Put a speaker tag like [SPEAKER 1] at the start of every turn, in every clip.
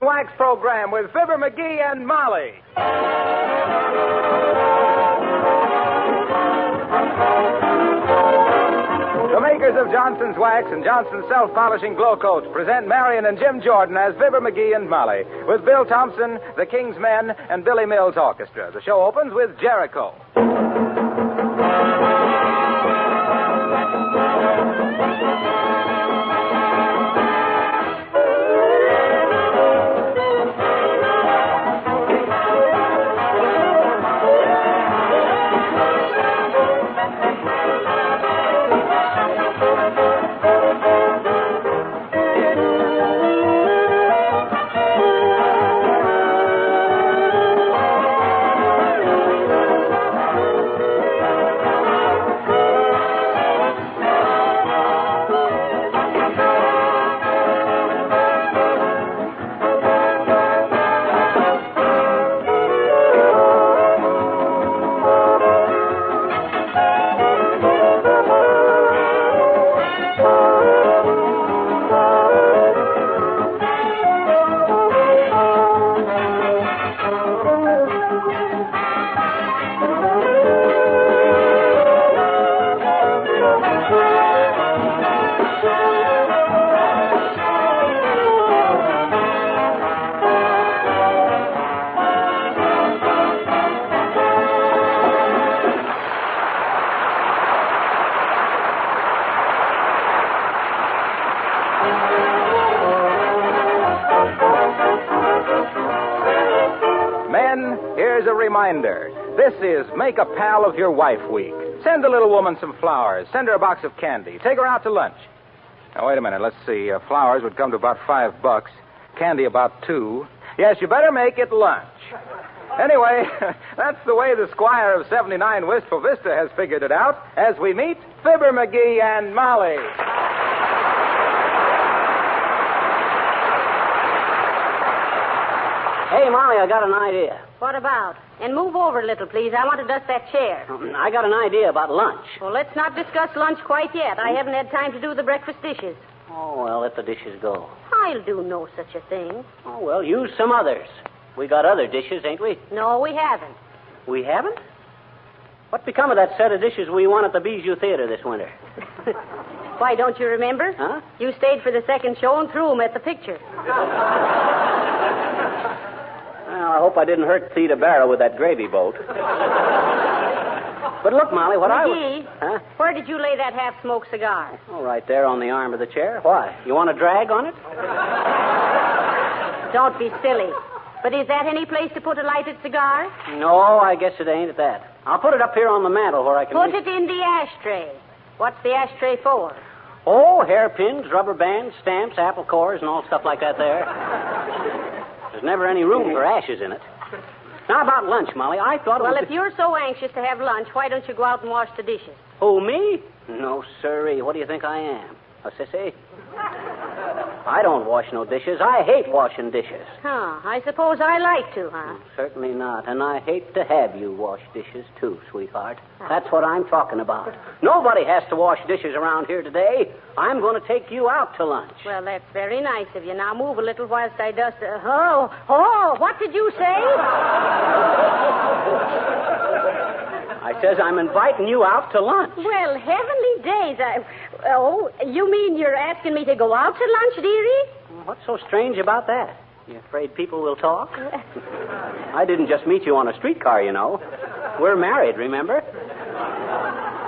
[SPEAKER 1] Wax program with Fibber McGee and Molly. The makers of Johnson's Wax and Johnson's Self-Polishing Glow Coat present Marion and Jim Jordan as Fibber McGee and Molly with Bill Thompson, the King's Men, and Billy Mills Orchestra. The show opens with Jericho. Here's a reminder. This is Make a Pal of Your Wife Week. Send the little woman some flowers. Send her a box of candy. Take her out to lunch. Now, wait a minute. Let's see. Flowers would come to about $5. Candy about $2. Yes, you better make it lunch. Anyway, that's the way the Squire of 79 Wistful Vista has figured it out as we meet Fibber McGee and Molly.
[SPEAKER 2] Hey, Molly, I got an idea.
[SPEAKER 3] What about? And move over a little, please. I want to dust that chair.
[SPEAKER 2] I got an idea about lunch.
[SPEAKER 3] Well, let's not discuss lunch quite yet. I haven't had time to do the breakfast dishes.
[SPEAKER 2] Oh, well, let the dishes go.
[SPEAKER 3] I'll do no such a thing.
[SPEAKER 2] Oh, well, use some others. We got other dishes, ain't we?
[SPEAKER 3] No, we haven't.
[SPEAKER 2] We haven't? What become of that set of dishes we won at the Bijou Theater this winter?
[SPEAKER 3] Why, don't you remember?
[SPEAKER 2] Huh?
[SPEAKER 3] You stayed for the second show and threw them at the picture.
[SPEAKER 2] Well, I hope I didn't hurt Theda Barrow with that gravy boat. But look, Molly, what
[SPEAKER 3] McGee,
[SPEAKER 2] Huh?
[SPEAKER 3] Where did you lay that half-smoked cigar?
[SPEAKER 2] Oh, right there on the arm of the chair. Why? You want to drag on it?
[SPEAKER 3] Don't be silly. But is that any place to put a lighted cigar?
[SPEAKER 2] No, I guess it ain't at that. I'll put it up here on the mantel where I can...
[SPEAKER 3] Put it in the ashtray. What's the ashtray for?
[SPEAKER 2] Oh, hairpins, rubber bands, stamps, apple cores, and all stuff like that there. There's never any room for ashes in it. Now, about lunch, Molly, I thought it
[SPEAKER 3] Well,
[SPEAKER 2] was...
[SPEAKER 3] if you're so anxious to have lunch, why don't you go out and wash the dishes?
[SPEAKER 2] Who, me? No, sirree. What do you think I am? A sissy? I don't wash no dishes. I hate washing dishes.
[SPEAKER 3] Huh. I suppose I like to, huh?
[SPEAKER 2] Certainly not. And I hate to have you wash dishes, too, sweetheart. That's what I'm talking about. Nobody has to wash dishes around here today. I'm going to take you out to lunch.
[SPEAKER 3] Well, that's very nice of you. Now move a little whilst I dust... what did you say?
[SPEAKER 2] I says I'm inviting you out to lunch.
[SPEAKER 3] Well, heavenly days. You mean you're asking me to go out to lunch, dearie?
[SPEAKER 2] What's so strange about that? You afraid people will talk? I didn't just meet you on a streetcar, you know. We're married, remember?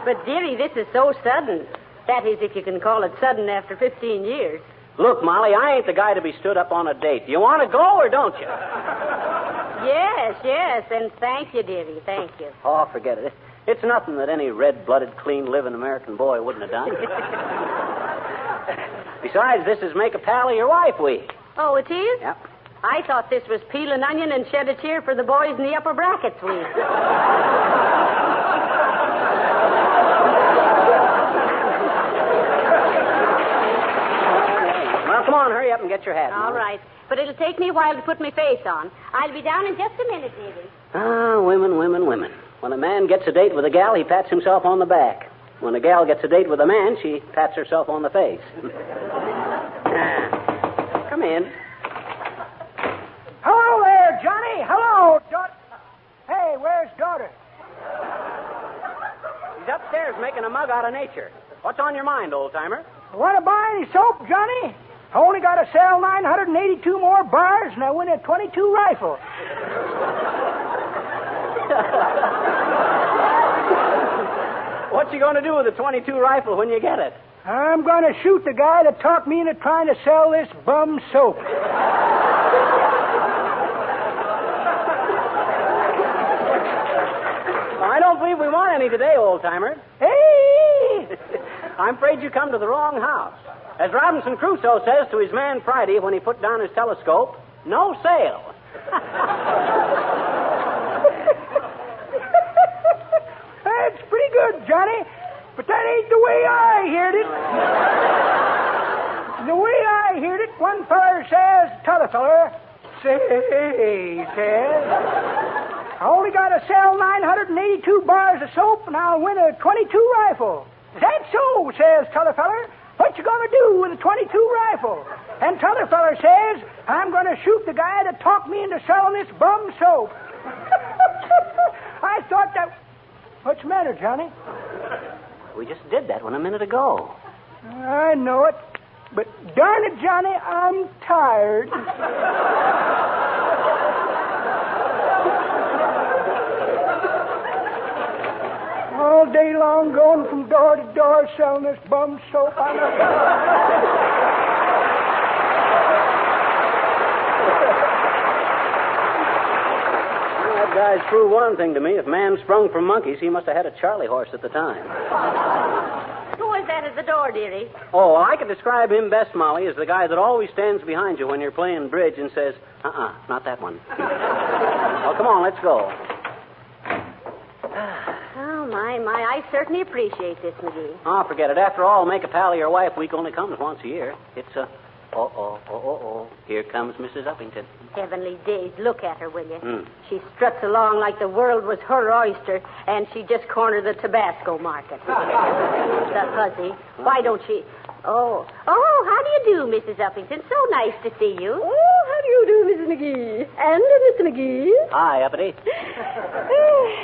[SPEAKER 3] But, dearie, this is so sudden. That is, if you can call it sudden after 15 years.
[SPEAKER 2] Look, Molly, I ain't the guy to be stood up on a date. Do you want to go or don't you?
[SPEAKER 3] Yes, and thank you, dearie, thank you.
[SPEAKER 2] Oh, forget it. It's nothing that any red-blooded, clean-living American boy wouldn't have done. Besides, this is Make a Pal of Your Wife Week.
[SPEAKER 3] Oh, it is?
[SPEAKER 2] Yep.
[SPEAKER 3] I thought this was Peel an Onion and Shed a Tear for the boys in the upper brackets week.
[SPEAKER 2] Well, come on, hurry up and get your hat.
[SPEAKER 3] All right. But it'll take me a while to put my face on. I'll be down in just a minute, dearie.
[SPEAKER 2] Ah, women. When a man gets a date with a gal, he pats himself on the back. When a gal gets a date with a man, she pats herself on the face. Come in. a mug out of nature. What's on your mind, old-timer?
[SPEAKER 4] Want to buy any soap, Johnny? I only got to sell 982 more bars, and I win a .22 rifle.
[SPEAKER 2] What you going to do with the .22 rifle when you get it?
[SPEAKER 4] I'm going to shoot the guy that talked me into trying to sell this bum soap.
[SPEAKER 2] I don't believe we want any today, old-timer.
[SPEAKER 4] Hey!
[SPEAKER 2] I'm afraid you come to the wrong house. As Robinson Crusoe says to his man Friday when he put down his telescope, no sale.
[SPEAKER 4] That's pretty good, Johnny. But that ain't the way I heard it. The way I heard it, one feller says, t'other feller, says, I only got to sell 982 bars of soap, and I'll win a .22 rifle. Is that so? Says t'other feller. What you gonna do with a .22 rifle? And t'other feller says, I'm gonna shoot the guy that talked me into selling this bum soap. I thought that... What's the matter, Johnny?
[SPEAKER 2] We just did that one a minute ago.
[SPEAKER 4] I know it. But darn it, Johnny, I'm tired. All day long going from door to door selling this bum soap.
[SPEAKER 2] That guy's proved one thing to me. If man sprung from monkeys, he must have had a Charlie horse at the time.
[SPEAKER 3] Who is that at the door, dearie?
[SPEAKER 2] Oh, I could describe him best, Molly, as the guy that always stands behind you when you're playing bridge and says, not that one. Well, come on, let's go.
[SPEAKER 3] Oh, my, I certainly appreciate this, McGee.
[SPEAKER 2] Oh, forget it. After all, Make a Pal of Your Wife week only comes once a year. It's Here comes Mrs. Uppington.
[SPEAKER 3] Heavenly days, look at her, will you?
[SPEAKER 2] Mm.
[SPEAKER 3] She struts along like the world was her oyster, and she just cornered the Tabasco market. The hussy. Why don't she... Oh, how do you do, Mrs. Uppington? So nice to see you.
[SPEAKER 5] Oh, how do you do, Mrs. McGee? And Mr. McGee?
[SPEAKER 2] Hi, Uppity.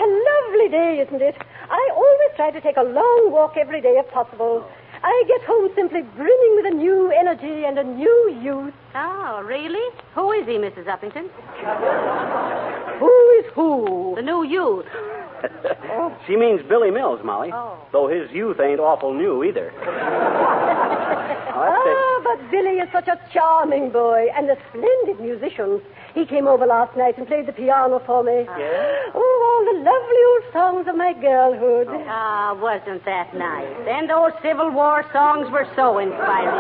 [SPEAKER 5] A lovely day, isn't it? I always try to take a long walk every day if possible. I get home simply brimming with a new energy and a new youth.
[SPEAKER 3] Oh, really? Who is he, Mrs. Uppington?
[SPEAKER 5] Who is who?
[SPEAKER 3] The new youth.
[SPEAKER 2] She means Billy Mills, Molly.
[SPEAKER 3] Oh.
[SPEAKER 2] Though his youth ain't awful new either.
[SPEAKER 5] But Billy is such a charming boy and a splendid musician. He came over last night and played the piano for me.
[SPEAKER 2] Yeah?
[SPEAKER 5] Oh, all the lovely old songs of my girlhood.
[SPEAKER 3] Ah, wasn't that nice? And those Civil War songs were so inspiring.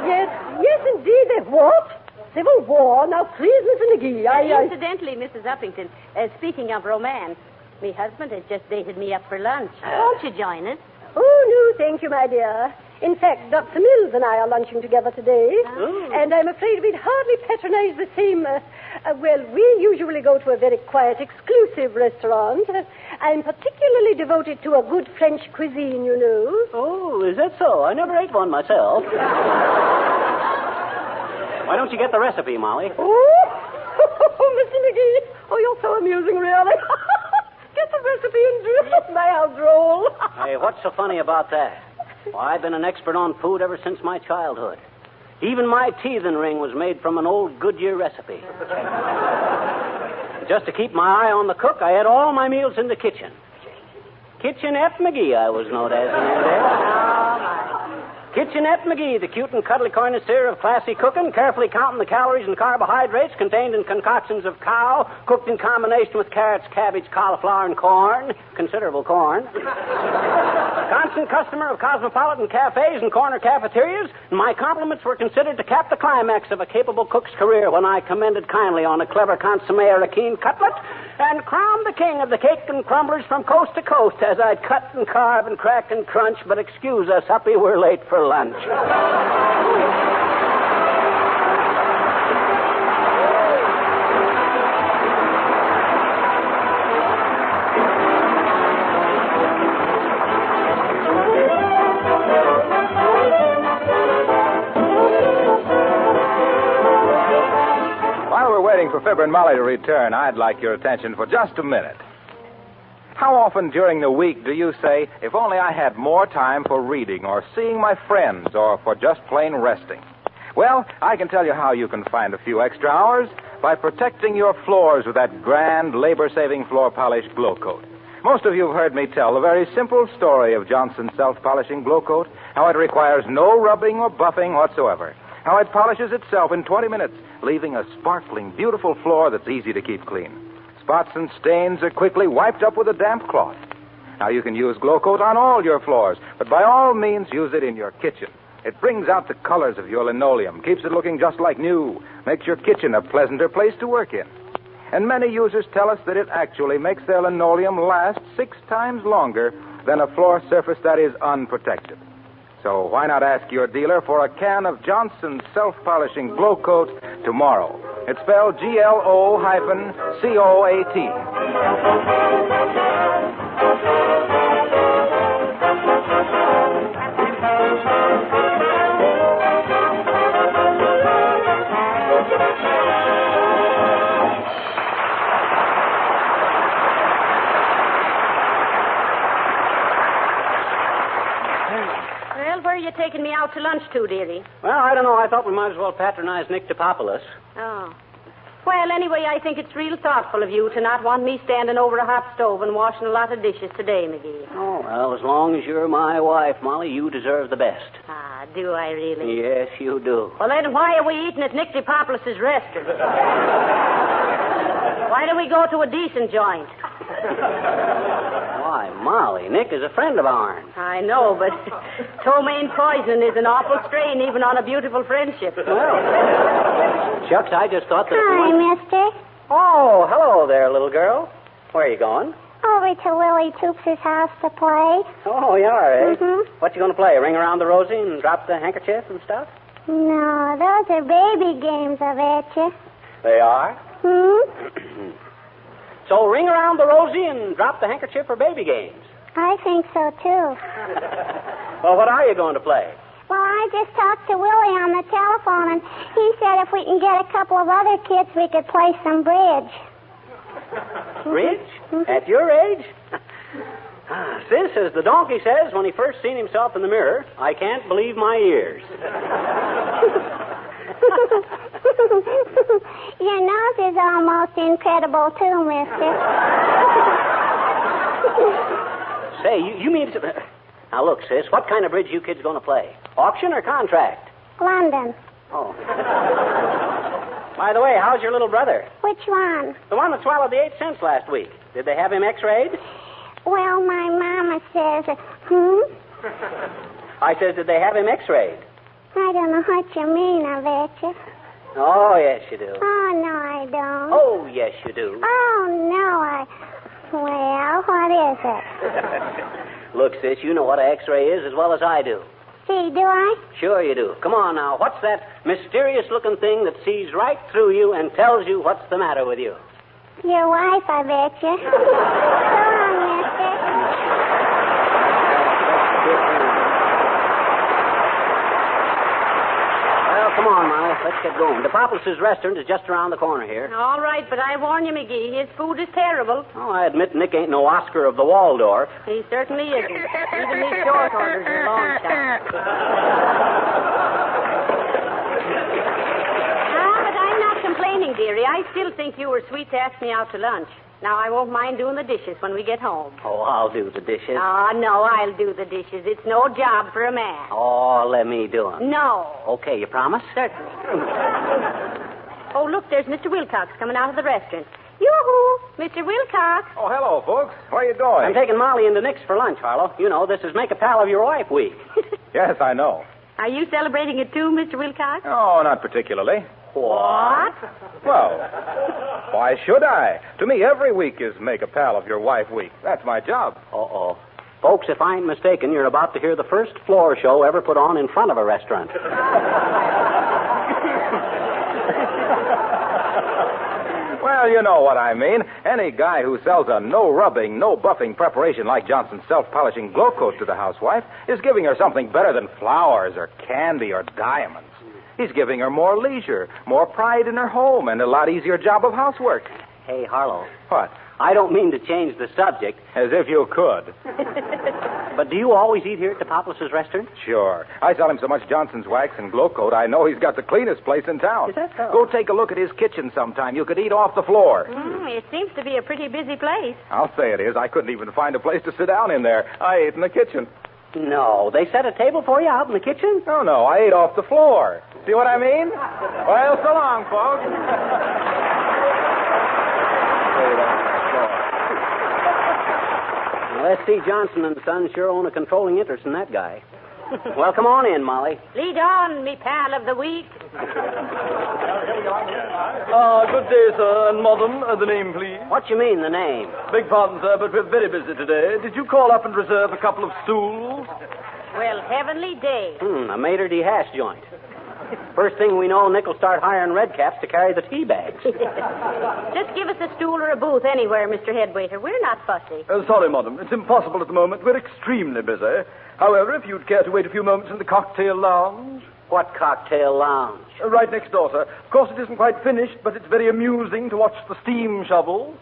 [SPEAKER 5] Yes, indeed. What? Civil War? Now, please, Mr. McGee,
[SPEAKER 3] Incidentally, Mrs. Uppington, speaking of romance, my husband has just dated me up for lunch. Won't you join us?
[SPEAKER 5] Oh, no, thank you, my dear. In fact, Dr. Mills and I are lunching together today, and I'm afraid we'd hardly patronize the same... we usually go to a very quiet, exclusive restaurant. I'm particularly devoted to a good French cuisine, you know.
[SPEAKER 2] Oh, is that so? I never ate one myself. Why don't you get the recipe, Molly?
[SPEAKER 5] Oh, Mr. McGee. Oh, you're so amusing, really. Get the recipe and do my how droll.
[SPEAKER 2] Hey, what's so funny about that? Well, I've been an expert on food ever since my childhood. Even my teething ring was made from an old Goodyear recipe. Just to keep my eye on the cook, I had all my meals in the kitchen. Kitchenette McGee, I was known as in them days. Kitchenette McGee, the cute and cuddly connoisseur of classy cooking, carefully counting the calories and carbohydrates contained in concoctions of cow, cooked in combination with carrots, cabbage, cauliflower, and corn. Considerable corn. Constant customer of cosmopolitan cafes and corner cafeterias, and my compliments were considered to cap the climax of a capable cook's career when I commended kindly on a clever consomme or a keen cutlet, and crowned the king of the cake and crumblers from coast to coast as I'd cut and carve and crack and crunch, but excuse us, Uppy, we're late for lunch.
[SPEAKER 1] While we're waiting for Fibber and Molly to return, I'd like your attention for just a minute. How often during the week do you say, if only I had more time for reading or seeing my friends or for just plain resting? Well, I can tell you how you can find a few extra hours by protecting your floors with that grand, labor-saving floor polish Glow Coat. Most of you have heard me tell the very simple story of Johnson's self-polishing Glow Coat, how it requires no rubbing or buffing whatsoever, how it polishes itself in 20 minutes, leaving a sparkling, beautiful floor that's easy to keep clean. Spots and stains are quickly wiped up with a damp cloth. Now, you can use Glow Coat on all your floors, but by all means, use it in your kitchen. It brings out the colors of your linoleum, keeps it looking just like new, makes your kitchen a pleasanter place to work in. And many users tell us that it actually makes their linoleum last 6 times longer than a floor surface that is unprotected. So why not ask your dealer for a can of Johnson's self-polishing Glow Coat tomorrow? It's spelled GLO-COAT.
[SPEAKER 3] Where are you taking me out to lunch to, dearie?
[SPEAKER 2] Well, I don't know. I thought we might as well patronize Nick Topopoulos.
[SPEAKER 3] Oh. Well, anyway, I think it's real thoughtful of you to not want me standing over a hot stove and washing a lot of dishes today, McGee.
[SPEAKER 2] Oh, well, as long as you're my wife, Molly, you deserve the best.
[SPEAKER 3] Ah, do I really?
[SPEAKER 2] Yes, you do.
[SPEAKER 3] Well, then why are we eating at Nick Topopoulos' restaurant? Why don't we go to a decent joint?
[SPEAKER 2] Why, Molly, Nick is a friend of ours.
[SPEAKER 3] I know, but ptomaine poisoning is an awful strain even on a beautiful friendship.
[SPEAKER 2] Well, shucks, I just thought that...
[SPEAKER 5] Hi, mister.
[SPEAKER 2] Oh, hello there, little girl. Where are you going?
[SPEAKER 5] Over to Willie Toops' house to play.
[SPEAKER 2] Oh, you are, eh?
[SPEAKER 5] Mm-hmm.
[SPEAKER 2] What you going to play, ring around the rosy and drop the handkerchief and stuff?
[SPEAKER 5] No, those are baby games, I bet you.
[SPEAKER 2] They are? So ring around the rosy and drop the handkerchief for baby games.
[SPEAKER 5] I think so, too.
[SPEAKER 2] Well, what are you going to play?
[SPEAKER 5] Well, I just talked to Willie on the telephone, and he said if we can get a couple of other kids, we could play some bridge.
[SPEAKER 2] Bridge? At your age? Sis, as the donkey says when he first seen himself in the mirror, I can't believe my ears.
[SPEAKER 5] Your nose is almost incredible, too, mister.
[SPEAKER 2] Say, you mean... Now, look, sis, what kind of bridge you kids going to play? Auction or contract?
[SPEAKER 5] London.
[SPEAKER 2] Oh. By the way, how's your little brother?
[SPEAKER 5] Which one?
[SPEAKER 2] The one that swallowed the 8 cents last week. Did they have him x-rayed?
[SPEAKER 5] Well, my mama says...
[SPEAKER 2] I said, did they have him x-rayed?
[SPEAKER 5] I don't know what you mean, I bet you.
[SPEAKER 2] Oh, yes, you do.
[SPEAKER 5] Oh, no, I don't.
[SPEAKER 2] Oh, yes, you do.
[SPEAKER 5] Oh, no, Well, what is it?
[SPEAKER 2] Look, sis, you know what an x-ray is as well as I do.
[SPEAKER 5] Gee, do I?
[SPEAKER 2] Sure you do. Come on now. What's that mysterious-looking thing that sees right through you and tells you what's the matter with you?
[SPEAKER 5] Your wife, I bet you. Go on, mister.
[SPEAKER 2] Well, come on, Molly. Let's get going. The Topopoulos' restaurant is just around the corner here.
[SPEAKER 3] All right, but I warn you, McGee, his food is terrible.
[SPEAKER 2] Oh, I admit Nick ain't no Oscar of the Waldorf.
[SPEAKER 3] He certainly isn't. Even these short orders are long shots. But I'm not complaining, dearie. I still think you were sweet to ask me out to lunch. Now, I won't mind doing the dishes when we get home.
[SPEAKER 2] Oh, I'll do the dishes.
[SPEAKER 3] Oh, no, I'll do the dishes. It's no job for a man.
[SPEAKER 2] Oh, let me do them.
[SPEAKER 3] No.
[SPEAKER 2] Okay, you promise?
[SPEAKER 3] Certainly. Oh, look, there's Mr. Wilcox coming out of the restaurant. Yoo-hoo, Mr. Wilcox.
[SPEAKER 1] Oh, hello, folks. Where are you going?
[SPEAKER 2] I'm taking Molly into Nick's for lunch, Harlow. You know, this is Make a Pal of Your Wife week.
[SPEAKER 1] Yes, I know.
[SPEAKER 3] Are you celebrating it too, Mr. Wilcox?
[SPEAKER 1] Oh, not particularly.
[SPEAKER 3] What?
[SPEAKER 1] Well, why should I? To me, every week is Make a Pal of Your Wife week. That's my job.
[SPEAKER 2] Uh-oh. Folks, if I ain't mistaken, you're about to hear the first floor show ever put on in front of a restaurant.
[SPEAKER 1] Well, you know what I mean. Any guy who sells a no-rubbing, no-buffing preparation like Johnson's self-polishing Glow Coat to the housewife is giving her something better than flowers or candy or diamonds. He's giving her more leisure, more pride in her home, and a lot easier job of housework.
[SPEAKER 2] Hey, Harlow.
[SPEAKER 1] What?
[SPEAKER 2] I don't mean to change the subject.
[SPEAKER 1] As if you could.
[SPEAKER 2] But do you always eat here at DePoplis' restaurant?
[SPEAKER 1] Sure. I sell him so much Johnson's wax and glow coat, I know he's got the cleanest place in town.
[SPEAKER 2] Is that so?
[SPEAKER 1] Go take a look at his kitchen sometime. You could eat off the floor.
[SPEAKER 3] It seems to be a pretty busy place.
[SPEAKER 1] I'll say it is. I couldn't even find a place to sit down in there. I ate in the kitchen.
[SPEAKER 2] No, they set a table for you out in the kitchen?
[SPEAKER 1] No, I ate off the floor. See what I mean? Well, so long, folks.
[SPEAKER 2] Well, S.C. Johnson and Son sure own a controlling interest in that guy. Well, come on in, Molly.
[SPEAKER 3] Lead on, me pal of the week.
[SPEAKER 6] Good day, sir, and madam. The name, please.
[SPEAKER 2] What you mean, the name?
[SPEAKER 6] Beg pardon, sir, but we're very busy today. Did you call up and reserve a couple of stools?
[SPEAKER 3] Well, heavenly day.
[SPEAKER 2] A maitre d' hash joint. First thing we know, Nick will start hiring redcaps to carry the tea bags.
[SPEAKER 3] Just give us a stool or a booth anywhere, Mr. Headwaiter. We're not fussy.
[SPEAKER 6] Sorry, madam. It's impossible at the moment. We're extremely busy. However, if you'd care to wait a few moments in the cocktail lounge.
[SPEAKER 2] What cocktail lounge?
[SPEAKER 6] Right next door, sir. Of course, it isn't quite finished, but it's very amusing to watch the steam shovels.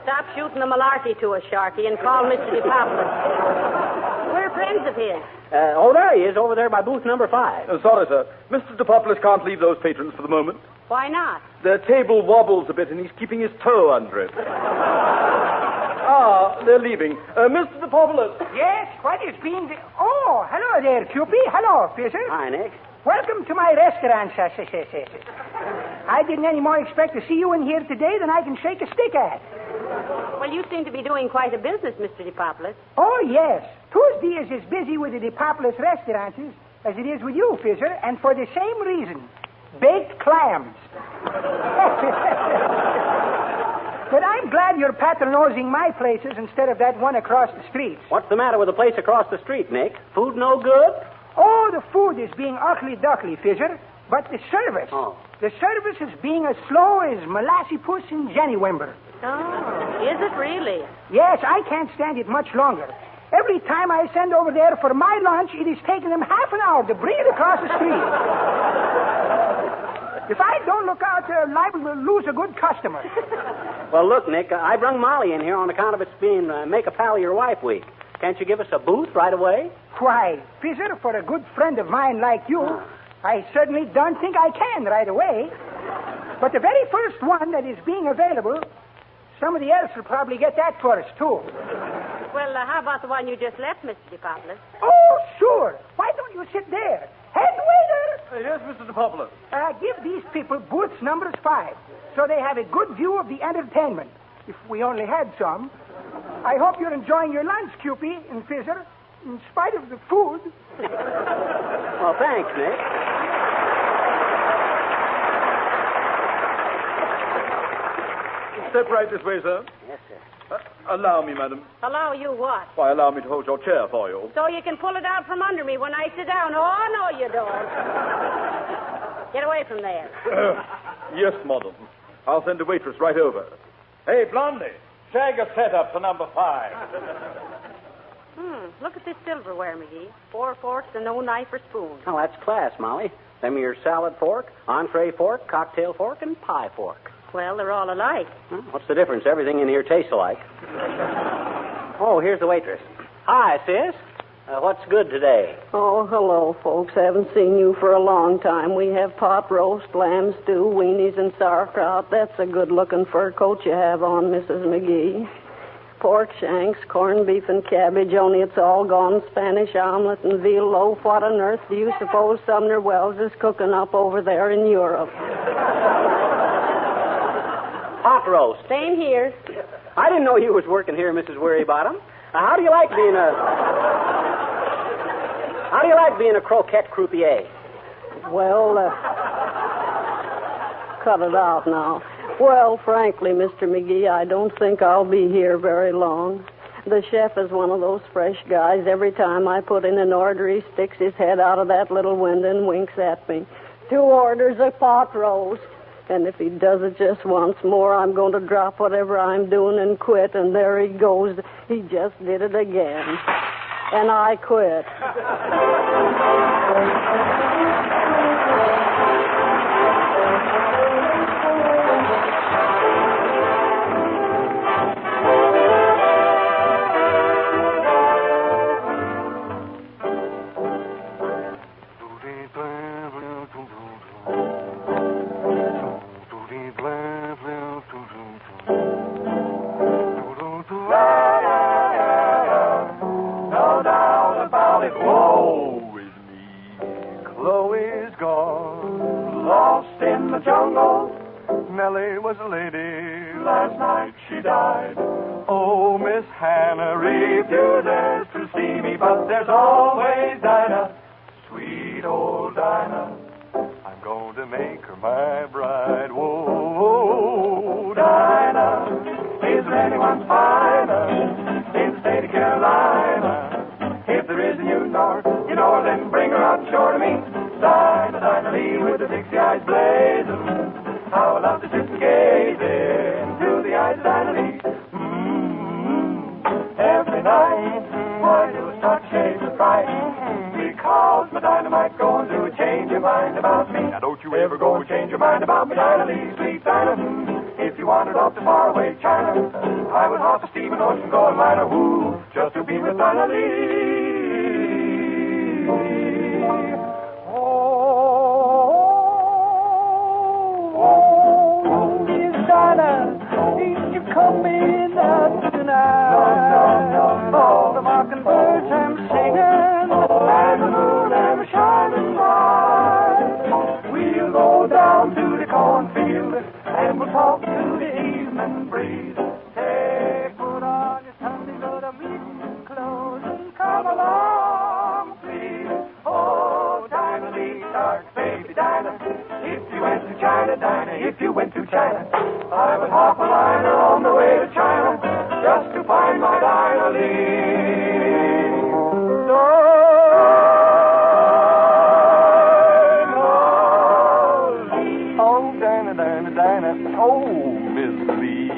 [SPEAKER 3] Stop shooting the malarkey to us, Sharky, and call Mr. DePoplis. We're friends of his.
[SPEAKER 2] There he is, over there by booth number 5.
[SPEAKER 6] Sorry, sir. Mr. DePoplis can't leave those patrons for the moment.
[SPEAKER 3] Why not?
[SPEAKER 6] Their table wobbles a bit, and he's keeping his toe under it. They're leaving. Mr. DePoplis.
[SPEAKER 4] Yes, what is being... Oh, hello there, Cupid. Hello, Fisher.
[SPEAKER 2] Hi, Nick.
[SPEAKER 4] Welcome to my restaurant, sir. I didn't any more expect to see you in here today than I can shake a stick at.
[SPEAKER 3] Well, you seem to be doing quite a business, Mr. DePoplis.
[SPEAKER 4] Oh, yes. Tuesday is as busy with the DePoplis restaurants as it is with you, Fisher, and for the same reason. Baked clams. But I'm glad you're patronosing my places instead of that one across the street.
[SPEAKER 2] What's the matter with the place across the street, Nick? Food no good?
[SPEAKER 4] Oh, the food is being ugly duckly, Fisher. But the service.
[SPEAKER 2] Oh.
[SPEAKER 4] The service is being as slow as Molassy Puss in Jenny Wimber.
[SPEAKER 3] Oh, is it really?
[SPEAKER 4] Yes, I can't stand it much longer. Every time I send over there for my lunch, it is taking them half an hour to bring it across the street. If I don't look out, they're liable to lose a good customer.
[SPEAKER 2] Well, look, Nick, I brung Molly in here on account of it's being Make a Pal of Your Wife week. Can't you give us a booth right away?
[SPEAKER 4] Why, Fisher, for a good friend of mine like you, I certainly don't think I can right away. But the very first one that is being available, somebody else will probably get that first, too.
[SPEAKER 3] Well, how about the one you just left, Mr. DePoplis?
[SPEAKER 4] Oh, sure. Why don't you sit there? Head waiter!
[SPEAKER 6] Yes, Mr. DePoplis.
[SPEAKER 4] Give these people booths numbers 5, so they have a good view of the entertainment. If we only had some. I hope you're enjoying your lunch, Cupid and Fisher, in spite of the food.
[SPEAKER 2] Well, thanks, Nick.
[SPEAKER 6] Step right this way, sir.
[SPEAKER 2] Yes, sir.
[SPEAKER 6] Allow me, madam.
[SPEAKER 3] Allow you what?
[SPEAKER 6] Why, allow me to hold your chair for you.
[SPEAKER 3] So you can pull it out from under me when I sit down. Oh, no, you don't. Get away from there.
[SPEAKER 6] Yes, madam. I'll send a waitress right over. Hey, Blondie, shag a setup for number 5.
[SPEAKER 3] Look at this silverware, McGee. 4 forks and no knife or spoon.
[SPEAKER 2] Oh, that's class, Molly. Them are your salad fork, entree fork, cocktail fork, and pie fork.
[SPEAKER 3] Well, they're all alike.
[SPEAKER 2] What's the difference? Everything in here tastes alike. Oh, here's the waitress. Hi, sis. What's good today?
[SPEAKER 7] Oh, hello, folks. Haven't seen you for a long time. We have pot roast, lamb stew, weenies, and sauerkraut. That's a good-looking fur coat you have on, Mrs. McGee. Pork shanks, corned beef, and cabbage, only it's all gone. Spanish omelet and veal loaf. What on earth do you suppose Sumner Wells is cooking up over there in Europe?
[SPEAKER 2] Pot roast.
[SPEAKER 3] Same here.
[SPEAKER 2] I didn't know you was working here, Mrs. Wearybottom. How do you like being a croquette croupier?
[SPEAKER 7] Well, cut it out now. Well, frankly, Mr. McGee, I don't think I'll be here very long. The chef is one of those fresh guys. Every time I put in an order, he sticks his head out of that little window and winks at me. 2 orders of pot roast. And if he does it just once more, I'm going to drop whatever I'm doing and quit. And there he goes. He just did it again. And I quit.
[SPEAKER 8] Chloe's gone, lost in the jungle. Nellie was a lady, last night she died. Oh, Miss Hannah refuses to see me, but there's always Dinah, sweet old Dinah. I'm going to make her my bride. Whoa, Dinah, is there anyone finer in the state of Carolina? If there is, and you know her, then bring her out shore to me. Dinah, Dinah Lee, with the Dixie eyes blazing. How I love to sit and gaze into the eyes of Dinah Lee. Every night, why do I start shades of fright? Because my dynamite's going to change your mind about me. Now don't you ever go and change your mind about me, Dinah Lee, sweet Dinah. If you wandered off to faraway China, I would hop the steaming ocean, go and line a woo, just to be with Dinah Lee.
[SPEAKER 4] Oh, Miss Dinah, ain't you coming out tonight? No. The mockingbirds I'm singing, and the moon am shining bright. We'll go down to the cornfield, and we'll talk to the evening breeze. Take put on your Sunday good evening clothes and come along, please. Oh, Dinah Lee, dark baby Dinah, if you went to China, Dinah, if you went to China, I would hop a liner on the way to China just to find my Dinah Lee.
[SPEAKER 8] Oh, Dinah, Dinah, Dinah, oh, Miss Lee.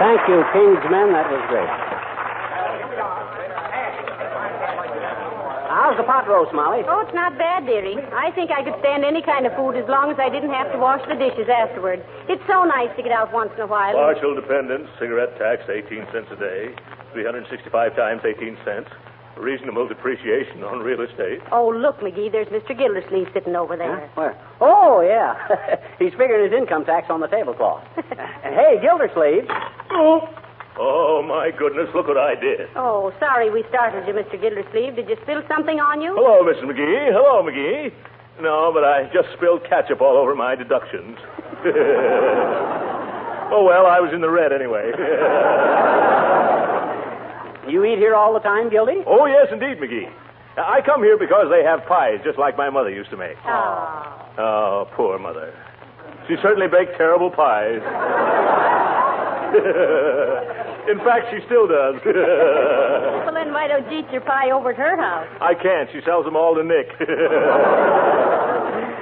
[SPEAKER 2] Thank you, King's Men. That was great. How's the pot roast, Molly?
[SPEAKER 3] Oh, it's not bad, dearie. I think I could stand any kind of food as long as I didn't have to wash the dishes afterward. It's so nice to get out once in a while.
[SPEAKER 6] Partial dependence, cigarette tax, 18 cents a day, 365 times 18 cents. Reasonable depreciation on real estate.
[SPEAKER 3] Oh, look, McGee, there's Mr. Gildersleeve sitting over there.
[SPEAKER 2] Huh? Where? Oh, yeah. He's figuring his income tax on the tablecloth. Hey, Gildersleeve.
[SPEAKER 6] Oh, my goodness, look what I did.
[SPEAKER 3] Oh, sorry we startled you, Mr. Gildersleeve. Did you spill something on you?
[SPEAKER 6] Hello, Mrs. McGee. Hello, McGee. No, but I just spilled ketchup all over my deductions. Oh, well, I was in the red anyway.
[SPEAKER 2] You eat here all the time, Gildy?
[SPEAKER 6] Oh, yes, indeed, McGee. I come here because they have pies just like my mother used to make. Oh, poor mother. She certainly baked terrible pies. In fact, she still does.
[SPEAKER 3] Well, then why don't you eat your pie over at her house?
[SPEAKER 6] I can't. She sells them all to Nick.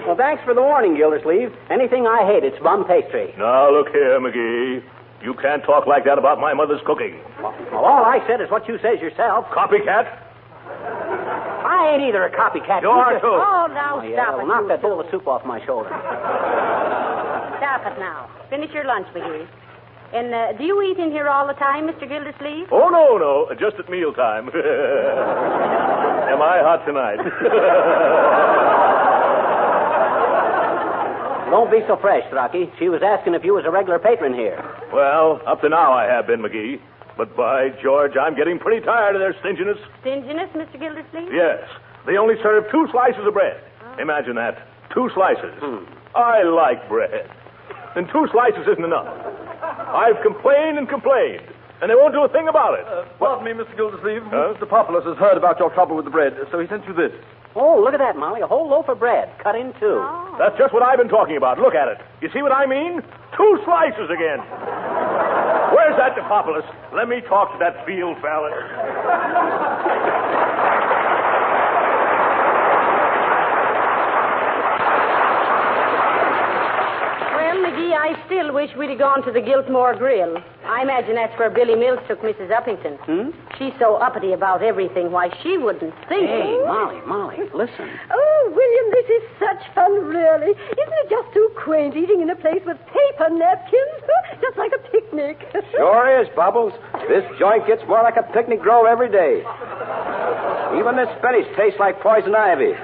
[SPEAKER 2] Well, thanks for the warning, Gildersleeve. Anything I hate, it's bum pastry.
[SPEAKER 6] Now, look here, McGee. You can't talk like that about my mother's cooking.
[SPEAKER 2] Well, all I said is what you says yourself.
[SPEAKER 6] Copycat?
[SPEAKER 2] I ain't either a copycat.
[SPEAKER 6] You are, too.
[SPEAKER 3] Oh, now
[SPEAKER 2] Yeah,
[SPEAKER 3] stop
[SPEAKER 2] well,
[SPEAKER 3] it.
[SPEAKER 2] knock that bowl of soup off my shoulder.
[SPEAKER 3] Stop it now. Finish your lunch, McGee. And do you eat in here all the time, Mr. Gildersleeve?
[SPEAKER 6] Oh, no. Just at mealtime. Am I hot tonight?
[SPEAKER 2] Don't be so fresh, Rocky. She was asking if you was a regular patron here.
[SPEAKER 6] Well, up to now I have been, McGee. But by George, I'm getting pretty tired of their stinginess.
[SPEAKER 3] Stinginess, Mr. Gildersleeve?
[SPEAKER 6] Yes. They only serve 2 slices of bread. Imagine that. 2 slices. I like bread. And 2 slices isn't enough. I've complained and complained, and they won't do a thing about it.
[SPEAKER 8] Pardon me, Mr. Gildersleeve. Mr. Populus has heard about your trouble with the bread, so he sent you this.
[SPEAKER 2] Oh, look at that, Molly. A whole loaf of bread, cut in 2.
[SPEAKER 3] Oh.
[SPEAKER 6] That's just what I've been talking about. Look at it. You see what I mean? 2 slices again. Where's that Populus? Let me talk to that field fella.
[SPEAKER 3] Well, McGee, I still wish we'd have gone to the Giltmore Grill. I imagine that's where Billy Mills took Mrs. Uppington. She's so uppity about everything. Why, she wouldn't think.
[SPEAKER 2] Hey, Molly, listen.
[SPEAKER 5] Oh, William, this is such fun, really. Isn't it just too quaint eating in a place with paper napkins? Just like a picnic.
[SPEAKER 1] Sure is, Bubbles. This joint gets more like a picnic grove every day. Even this spinach tastes like poison ivy.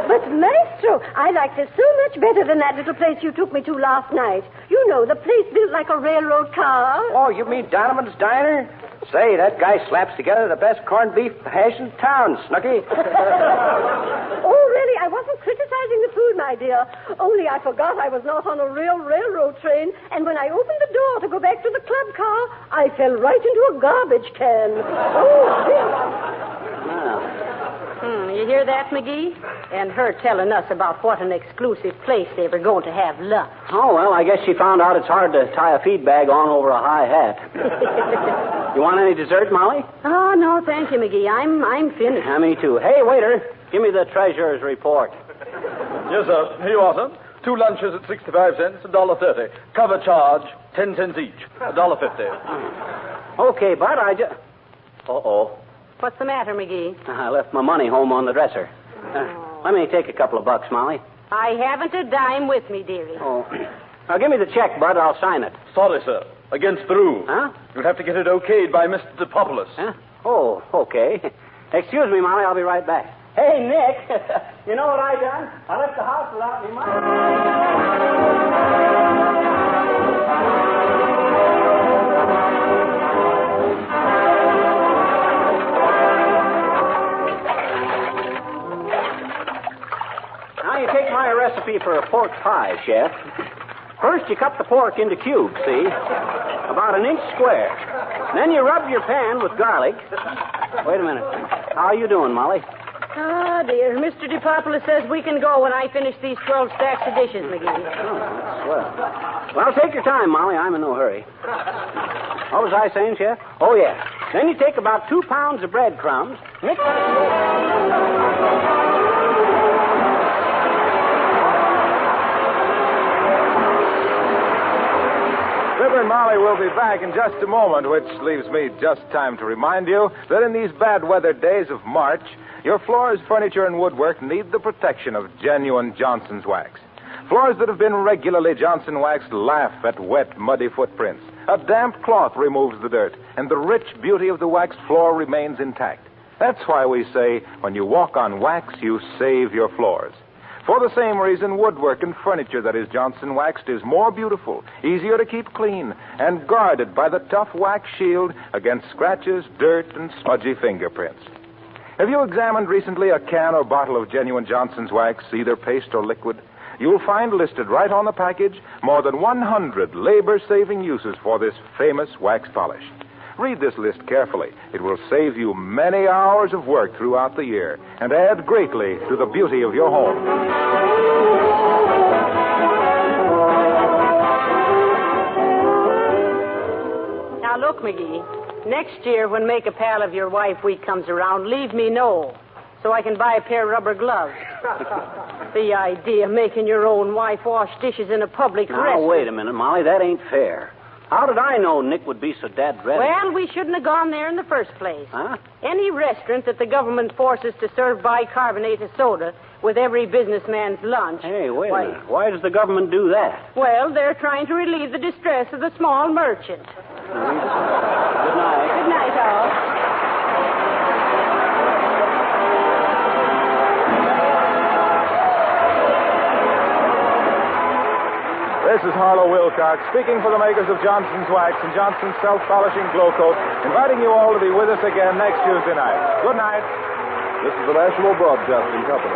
[SPEAKER 5] But, Maestro, Maestro, I like this so much better than that little place you took me to last night. You know, the place built like a railroad car.
[SPEAKER 2] Oh, you mean Donovan's Diner? Say, that guy slaps together the best corned beef hash in town, Snooky.
[SPEAKER 5] Oh, really? I wasn't criticizing the food, my dear. Only I forgot I was not on a real railroad train, and when I opened the door to go back to the club car, I fell right into a garbage can. Oh,
[SPEAKER 3] You hear that, McGee? And her telling us about what an exclusive place they were going to have lunch.
[SPEAKER 2] Oh, well, I guess she found out it's hard to tie a feed bag on over a high hat. You want any dessert, Molly?
[SPEAKER 3] Oh, no, thank you, McGee. I'm finished.
[SPEAKER 2] Me too. Hey, waiter, give me the treasurer's report.
[SPEAKER 9] Yes, sir. Here you are, sir. 2 lunches at 65 cents, $1.30. Cover charge, 10 cents each, $1.50.
[SPEAKER 2] Okay, Bud, Uh-oh.
[SPEAKER 3] What's the matter, McGee?
[SPEAKER 2] I left my money home on the dresser. Let me take a couple of bucks, Molly.
[SPEAKER 3] I haven't a dime with me, dearie.
[SPEAKER 2] Oh. Now, give me the check, Bud. I'll sign it.
[SPEAKER 9] Sorry, sir. Against the rules.
[SPEAKER 2] Huh?
[SPEAKER 9] You'll have to get it okayed by Mr. DePopoulos.
[SPEAKER 2] Huh? Oh, okay. Excuse me, Molly. I'll be right back. Hey, Nick. You know what I done? I left the house without any money. Now you take my recipe for a pork pie, Chef. First, you cut the pork into cubes, see? About an inch square. Then you rub your pan with garlic. Wait a minute. How are you doing, Molly?
[SPEAKER 3] Ah, dear. Mr. DePopoulos says we can go when I finish these 12 stacks of dishes, McGee.
[SPEAKER 2] Oh, that's swell. Well, take your time, Molly. I'm in no hurry. What was I saying, Chef? Oh, yeah. Then you take about 2 pounds of breadcrumbs, mix
[SPEAKER 1] Fibber and Molly will be back in just a moment, which leaves me just time to remind you that in these bad weather days of March, your floors, furniture, and woodwork need the protection of genuine Johnson's wax. Floors that have been regularly Johnson waxed laugh at wet, muddy footprints. A damp cloth removes the dirt, and the rich beauty of the waxed floor remains intact. That's why we say, when you walk on wax, you save your floors. For the same reason, woodwork and furniture that is Johnson waxed is more beautiful, easier to keep clean, and guarded by the tough wax shield against scratches, dirt, and smudgy fingerprints. Have you examined recently a can or bottle of genuine Johnson's wax, either paste or liquid? You'll find listed right on the package more than 100 labor-saving uses for this famous wax polish. Read this list carefully. It will save you many hours of work throughout the year and add greatly to the beauty of your home.
[SPEAKER 3] Now, look, McGee. Next year, when Make a Pal of Your Wife Week comes around, leave me know so I can buy a pair of rubber gloves. The idea of making your own wife wash dishes in a public restaurant.
[SPEAKER 2] Now, wait a minute, Molly. That ain't fair. How did I know Nick would be so dead ready?
[SPEAKER 3] Well, we shouldn't have gone there in the first place.
[SPEAKER 2] Huh?
[SPEAKER 3] Any restaurant that the government forces to serve bicarbonated soda with every businessman's lunch.
[SPEAKER 2] Hey, wait a minute. Why does the government do that?
[SPEAKER 3] Well, they're trying to relieve the distress of the small merchant.
[SPEAKER 2] Good night.
[SPEAKER 3] Good night, all.
[SPEAKER 1] This is Harlow Wilcox, speaking for the makers of Johnson's Wax and Johnson's Self-Polishing Glow Coat, inviting you all to be with us again next Tuesday night. Good night.
[SPEAKER 8] This is the National Broadcasting Company.